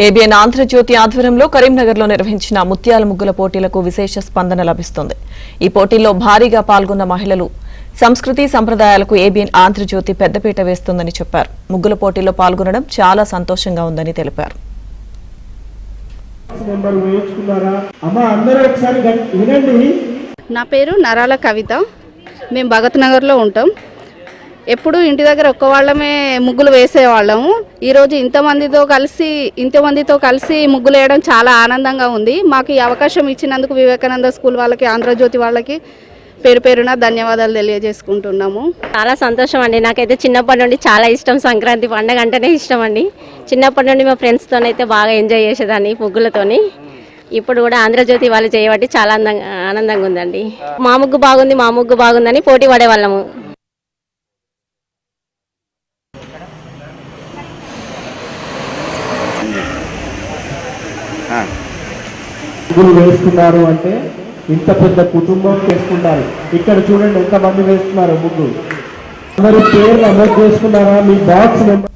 ABN Andhra Jyothi ఆధ్వర్యంలో కరీంనగర్లో నిర్వహించిన ముత్యాల ముగ్గుల పోటీలకు విశేష స్పందన లభిస్తుంది. ఈ పోటీల్లో భారీగా పాల్గొన్న మహిళలు సంస్కృతి సంప్రదాయాలకు ఏబిఎన్ ఆంధ్రజ్యోతి పెద్దపీట వేస్తుందని చెప్పారు. ముగ్గుల పోటీలో పాల్గొనడం చాలా సంతోషంగా ఉందని తెలిపారు. నా పేరు నరాల కవిత. మేము భగత్ నగర్లో ఉంటాం. ఎప్పుడు ఇంటి దగ్గర ఒక్క వాళ్ళమే ముగ్గులు వేసేవాళ్ళము. ఈరోజు ఇంతమందితో కలిసి ముగ్గులు వేయడం చాలా ఆనందంగా ఉంది. మాకు ఈ అవకాశం ఇచ్చినందుకు వివేకానంద స్కూల్ వాళ్ళకి, ఆంధ్రజ్యోతి వాళ్ళకి పేరు పేరున ధన్యవాదాలు తెలియజేసుకుంటున్నాము. చాలా సంతోషం అండి. నాకైతే చిన్నప్పటి నుండి చాలా ఇష్టం. సంక్రాంతి పండుగ అంటేనే ఇష్టం అండి. చిన్నప్పటి నుండి మా ఫ్రెండ్స్తోనైతే బాగా ఎంజాయ్ చేసేదాన్ని ముగ్గులతోని. ఇప్పుడు కూడా ఆంధ్రజ్యోతి వాళ్ళు చేయబట్టి చాలా ఆనందంగా ఉందండి. మా ముగ్గు బాగుందని పోటీ పడేవాళ్ళము. ముగ్గులు వేస్తున్నారు అంటే ఇంత పెద్ద కుటుంబం వేసుకుంటారు. ఇక్కడ చూడండి ఎంతమంది వేస్తున్నారు ముగ్గులు. అందరూ పేరు నమోదు చేసుకున్నారా? మీ బాక్స్ నెంబర్